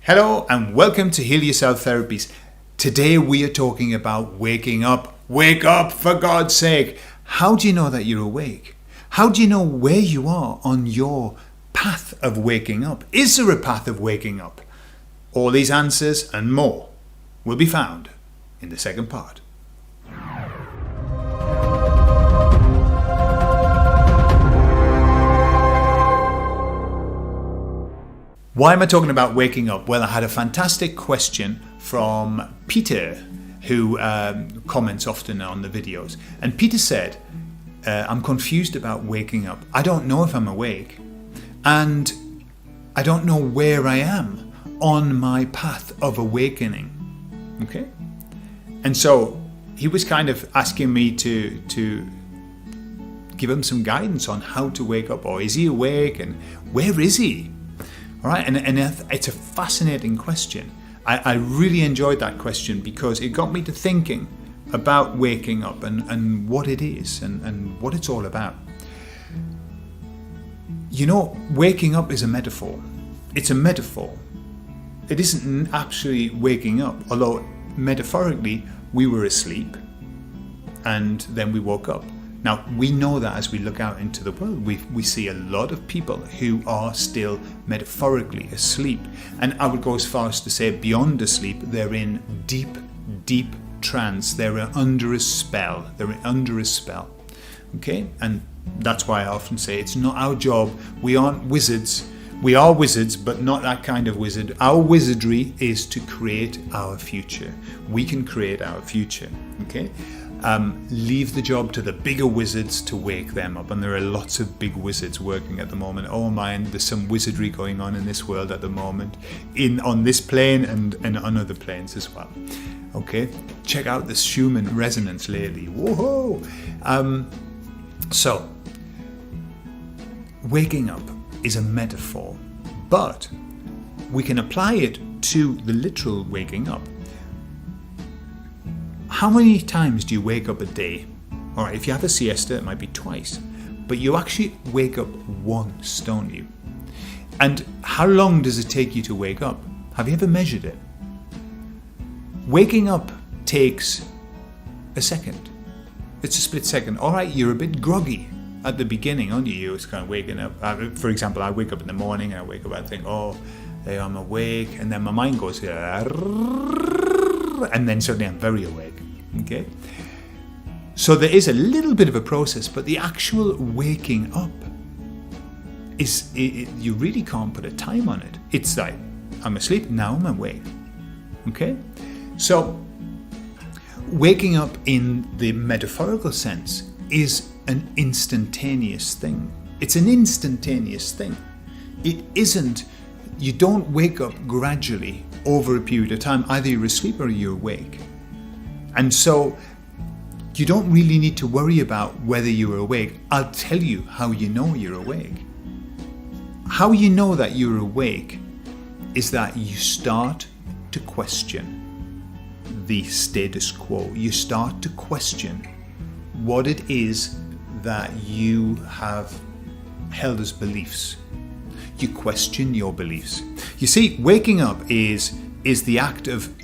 Hello and welcome to HealYourself Therapies. Today we are talking about waking up. Wake up, for God's sake. How do you know that you're awake? How do you know where you are on your path of waking up? Is there a path of waking up? All these answers and more will be found in the second part. Why am I talking about waking up? Well, I had a fantastic question from Peter, who comments often on the videos. And Peter said, I'm confused about waking up. I don't know if I'm awake. And I don't know where I am on my path of awakening. Okay? And so he was kind of asking me to give him some guidance on how to wake up. Or is he awake? And where is he? All right, and it's a fascinating question. I really enjoyed that question because it got me to thinking about waking up and what it is and what it's all about. You know, waking up is a metaphor. It's a metaphor. It isn't actually waking up, although metaphorically we were asleep and then we woke up. Now, we know that as we look out into the world, we see a lot of people who are still metaphorically asleep. And I would go as far as to say beyond asleep, they're in deep, deep trance. They're under a spell. Okay? And that's why I often say it's not our job. We aren't wizards. We are wizards, but not that kind of wizard. Our wizardry is to create our future. We can create our future. Okay? Leave the job to the bigger wizards to wake them up, and there are lots of big wizards working at the moment. Oh man, there's some wizardry going on in this world at the moment, on this plane and on other planes as well. Okay, check out the Schumann resonance lately. Whoa! So, waking up is a metaphor, but we can apply it to the literal waking up. How many times do you wake up a day? All right, if you have a siesta, it might be twice. But you actually wake up once, don't you? And how long does it take you to wake up? Have you ever measured it? Waking up takes a second. It's a split second. All right, you're a bit groggy at the beginning, aren't you? You're just kind of waking up. For example, I wake up in the morning and I wake up and I think, oh, there I'm awake. And then my mind goes, and then suddenly I'm very awake. Okay, so there is a little bit of a process, but the actual waking up is you really can't put a time on it. It's like I'm asleep, now I'm awake. Okay, so waking up in the metaphorical sense is an instantaneous thing. It's an instantaneous thing. It isn't. You don't wake up gradually over a period of time. Either you're asleep or you're awake. And so you don't really need to worry about whether you're awake. I'll tell you how you know you're awake. How you know that you're awake is that you start to question the status quo. You start to question what it is that you have held as beliefs. You question your beliefs. You see, waking up is the act of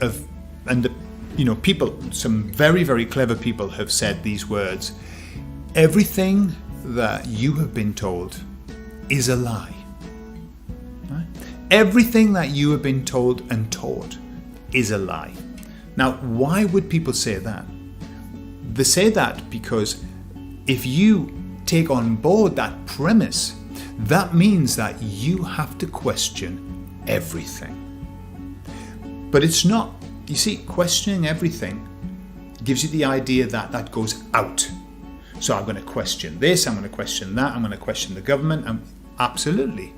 people, some very, very clever people have said these words. Everything that you have been told is a lie. Right? Everything that you have been told and taught is a lie. Now, why would people say that? They say that because if you take on board that premise, that means that you have to question everything. But it's not. You see, questioning everything gives you the idea that that goes out. So I'm going to question this, I'm going to question that, I'm going to question the government. Absolutely.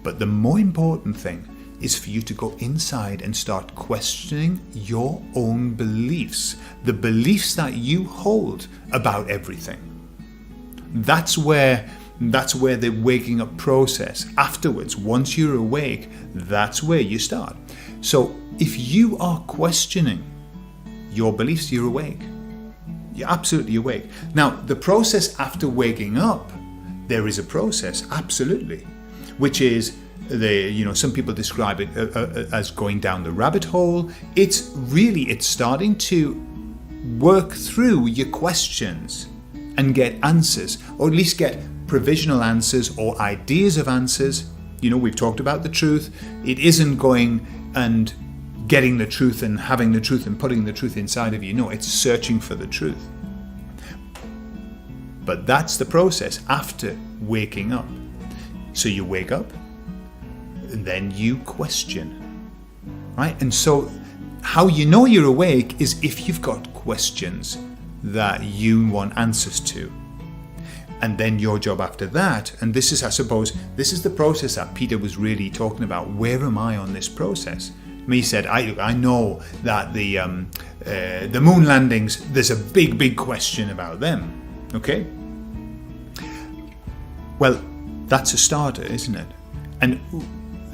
But the more important thing is for you to go inside and start questioning your own beliefs, the beliefs that you hold about everything. That's where the waking up process afterwards, once you're awake, that's where you start. So if you are questioning your beliefs, you're awake. You're absolutely awake. Now, the process after waking up, there is a process, absolutely, which is Some people describe it as going down the rabbit hole. It's starting to work through your questions and get answers, or at least get provisional answers or ideas of answers. We've talked about the truth. It isn't going and getting the truth and having the truth and putting the truth inside of you. No, it's searching for the truth. But that's the process after waking up. So you wake up, and then you question, right? And so how you know you're awake is if you've got questions that you want answers to. And then your job after that, and this is, I suppose, this is the process that Peter was really talking about. Where am I on this process? He said, I know that the moon landings, there's a big question about them. Okay? Well, that's a starter, isn't it? And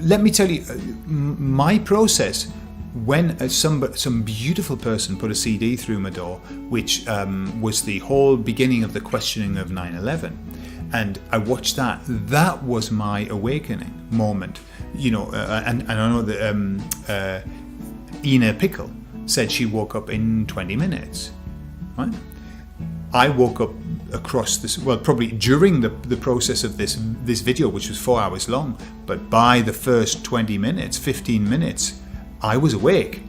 let me tell you, my process, when some beautiful person put a CD through my door, which was the whole beginning of the questioning of 9/11, and I watched that was my awakening moment. And I know that Ina Pickle said she woke up in 20 minutes, right? I woke up across this, probably during the process of this video, which was 4 hours long, but by the first 20 minutes, 15 minutes, I was awake.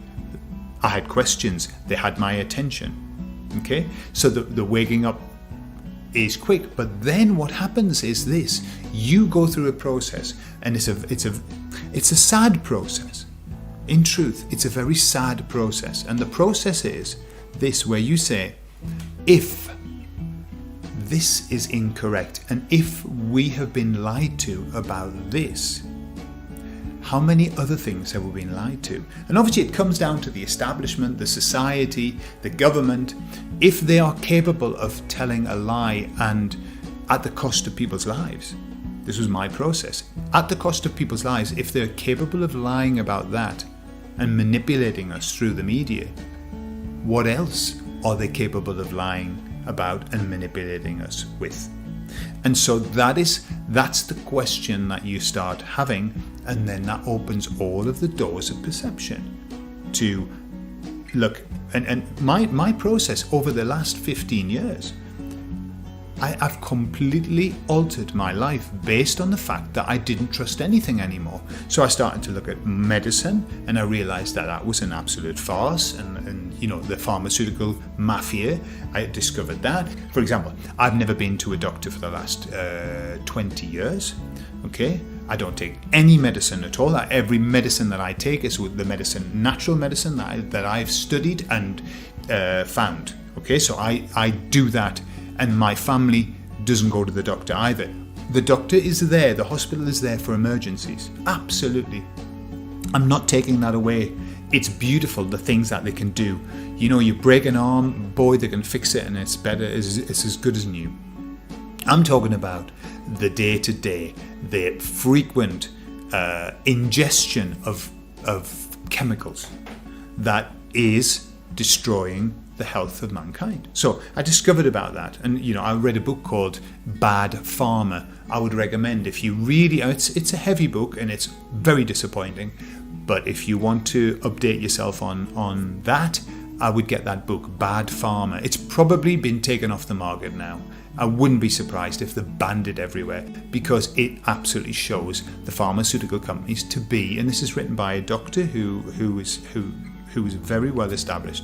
I had questions. They had my attention. Okay? So the waking up is quick, but then what happens is this: you go through a process, and it's a sad process. In truth, it's a very sad process, and the process is this, where you say, if this is incorrect, and if we have been lied to about this, how many other things have we been lied to? And obviously it comes down to the establishment, the society, the government. If they are capable of telling a lie, and at the cost of people's lives, this was my process, at the cost of people's lives, if they're capable of lying about that and manipulating us through the media, what else are they capable of lying about and manipulating us with? And so that's the question that you start having, and then that opens all of the doors of perception to look. And my process over the last 15 years, I've completely altered my life based on the fact that I didn't trust anything anymore. So I started to look at medicine, and I realized that was an absolute farce, and the pharmaceutical mafia. I discovered that. For example, I've never been to a doctor for the last 20 years. Okay? I don't take any medicine at all. Every medicine that I take is with the natural medicine that I've studied and found. Okay? So I do that. And my family doesn't go to the doctor either. The doctor is there, the hospital is there for emergencies. Absolutely. I'm not taking that away. It's beautiful, the things that they can do. You break an arm, boy, they can fix it, and it's better, it's as good as new. I'm talking about the day-to-day, the frequent ingestion of chemicals that is destroying the health of mankind. So I discovered about that, and I read a book called Bad Pharma. I would recommend, if you really, it's a heavy book and it's very disappointing, but if you want to update yourself on that, I would get that book, Bad Pharma. It's probably been taken off the market now. I wouldn't be surprised if they banned it everywhere, because it absolutely shows the pharmaceutical companies to be, and this is written by a doctor who is very well established.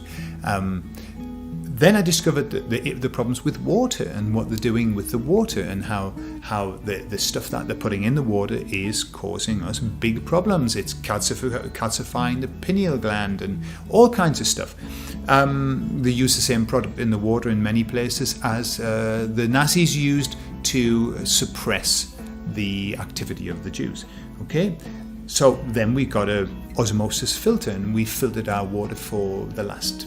Then I discovered the problems with water and what they're doing with the water, and how the stuff that they're putting in the water is causing us big problems. It's calcifying the pineal gland and all kinds of stuff. They use the same product in the water in many places as the Nazis used to suppress the activity of the Jews. Okay? So then we got a osmosis filter, and we filtered our water for the last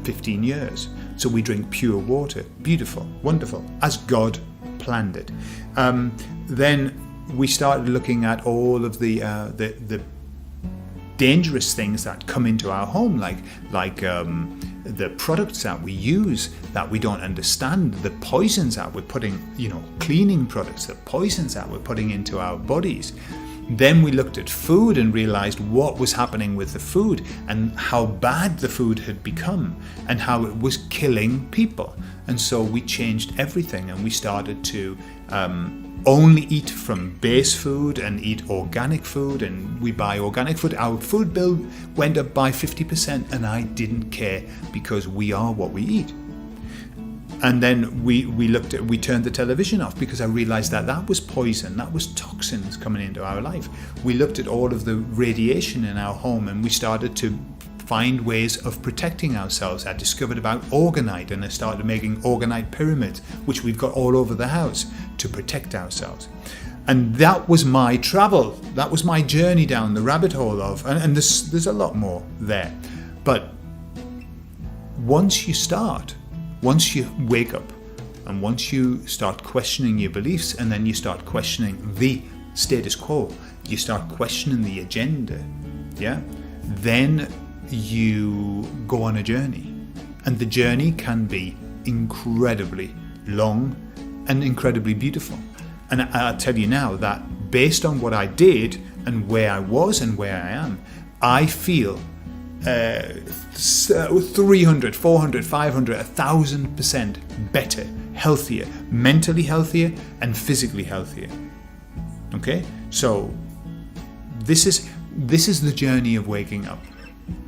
15 years. So we drink pure water. Beautiful, wonderful, as God planned it. Then we started looking at all of the dangerous things that come into our home, like the products that we use that we don't understand, the poisons that we're putting, cleaning products, the poisons that we're putting into our bodies. Then we looked at food and realized what was happening with the food and how bad the food had become and how it was killing people. And so we changed everything, and we started to only eat from base food and eat organic food, and we buy organic food. Our food bill went up by 50%, and I didn't care, because we are what we eat. And then we turned the television off, because I realized that was poison, that was toxins coming into our life. We looked at all of the radiation in our home, and we started to find ways of protecting ourselves. I discovered about orgonite, and I started making orgonite pyramids, which we've got all over the house to protect ourselves. And that was my travel. That was my journey down the rabbit hole of, and there's a lot more there. But once you wake up, and once you start questioning your beliefs, and then you start questioning the status quo, you start questioning the agenda, then you go on a journey. And the journey can be incredibly long and incredibly beautiful. And I'll tell you now that based on what I did and where I was and where I am, I feel 300, 400, 500, 1,000% better, healthier, mentally healthier and physically healthier. Okay? So this is the journey of waking up.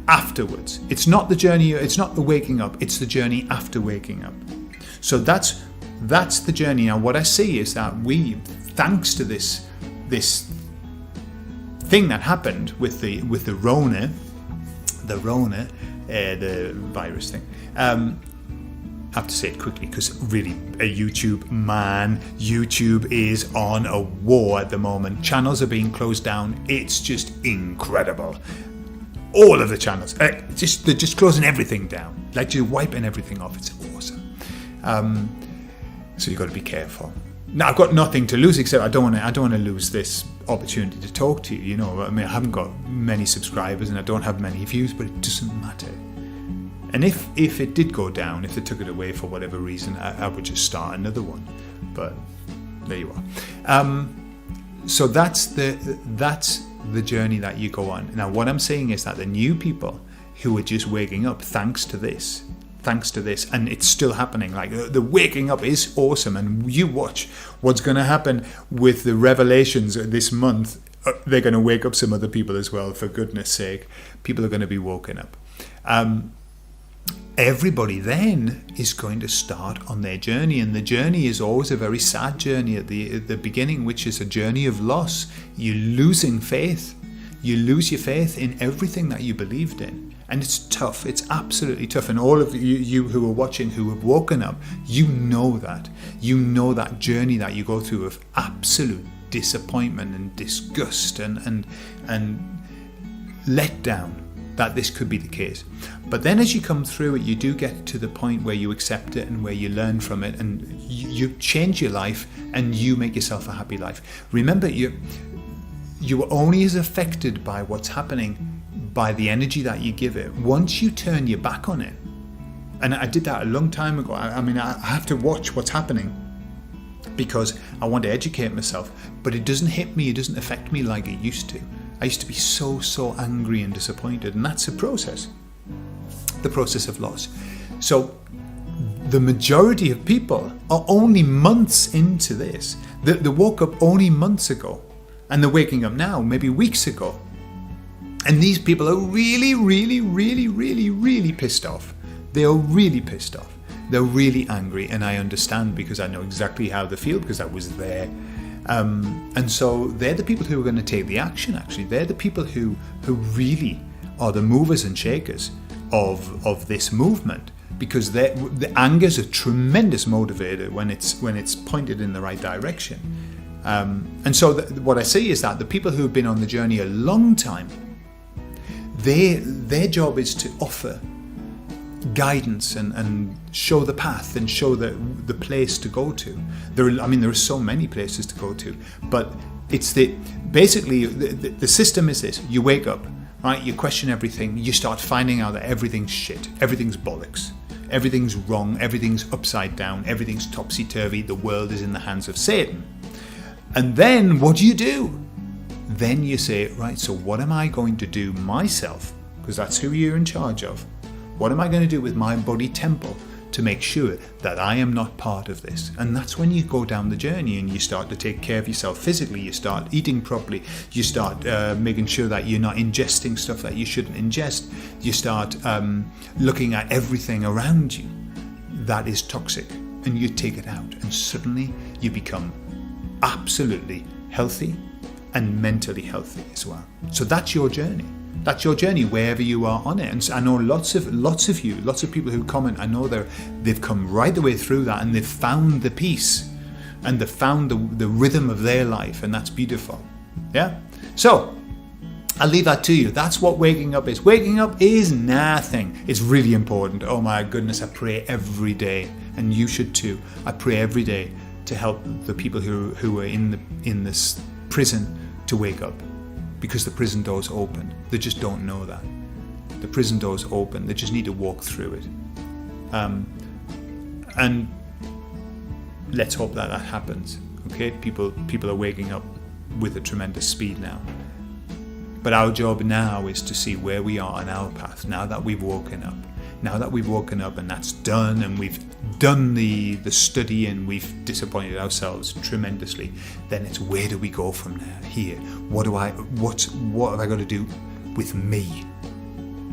Afterwards, it's not the journey, it's not the waking up, it's the journey after waking up. So that's the journey. Now what I see is that we, thanks to this thing that happened with the Rona, the virus thing, I have to say it quickly, because really YouTube is on a war at the moment. Channels are being closed down. It's just incredible. All of the channels, they're just closing everything down, like you're wiping everything off. It's awesome. So you've got to be careful. Now I've got nothing to lose, except I don't want to lose this opportunity to talk to you. You know, I mean, I haven't got many subscribers and I don't have many views, but it doesn't matter. And if it did go down, if they took it away for whatever reason, I would just start another one. But there you are. So that's the journey that you go on. Now, what I'm saying is that the new people who are just waking up, thanks to this, and it's still happening. Like the waking up is awesome, and you watch what's going to happen with the revelations this month. They're going to wake up some other people as well. For goodness sake, people are going to be woken up. Everybody then is going to start on their journey, and the journey is always a very sad journey at the beginning, which is a journey of loss. You're losing faith. You lose your faith in everything that you believed in, and it's tough. It's absolutely tough. And all of you who are watching, who have woken up, you know that journey that you go through of absolute disappointment and disgust and letdown, that this could be the case. But then as you come through it, you do get to the point where you accept it and where you learn from it, and you change your life and you make yourself a happy life. Remember, you are only as affected by what's happening by the energy that you give it. Once you turn your back on it, and I did that a long time ago. I mean, I have to watch what's happening because I want to educate myself, but it doesn't hit me, it doesn't affect me like it used to. I used to be so angry and disappointed, and that's a process. The process of loss. So the majority of people are only months into this. They woke up only months ago, and they're waking up now, maybe weeks ago. And these people are really pissed off. They are really pissed off. They're really angry, and I understand, because I know exactly how they feel, because I was there. And so they're the people who are going to take the action, actually. They're the people who really are the movers and shakers of this movement, because the anger is a tremendous motivator when it's pointed in the right direction. And so what I see is that the people who have been on the journey a long time, their job is to offer guidance and show the path and show the place to go to. There are so many places to go to, but it's basically the system is this: you wake up, right? You question everything. You start finding out that everything's shit, everything's bollocks, everything's wrong, everything's upside down, everything's topsy-turvy. The world is in the hands of Satan. And then what do? then you say, right, so what am I going to do myself? Because that's who you're in charge of. What am I going to do with my body temple to make sure that I am not part of this? And that's when you go down the journey and you start to take care of yourself physically. You start eating properly. You start making sure that you're not ingesting stuff that you shouldn't ingest. You start looking at everything around you that is toxic, and you take it out, and suddenly you become absolutely healthy and mentally healthy as well. So that's your journey. That's your journey wherever you are on it. And I know lots of people who comment, I know they've come right the way through that, and they've found the peace and they've found the rhythm of their life, and that's beautiful. Yeah? So I'll leave that to you. That's what waking up is. Waking up is nothing. It's really important. Oh my goodness, I pray every day, and you should too. I pray every day to help the people who are in this prison to wake up, because the prison door's open. They just don't know that. The prison door's open. They just need to walk through it. And let's hope that happens. Okay, people are waking up with a tremendous speed now. But our job now is to see where we are on our path, now that we've woken up. Now that we've woken up and that's done, and we've done the study and we've disappointed ourselves tremendously, then it's where do we go from here? What have I got to do with me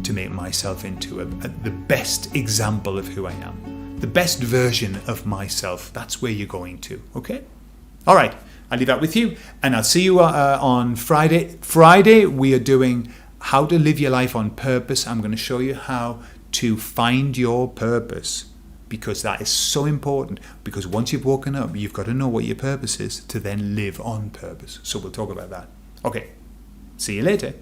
to make myself into the best example of who I am? The best version of myself. That's where you're going to, okay? All right, I'll leave that with you, and I'll see you on Friday. Friday, we are doing how to live your life on purpose. I'm going to show you how to find your purpose, because that is so important. Because once you've woken up, you've got to know what your purpose is to then live on purpose. So we'll talk about that. Okay, see you later.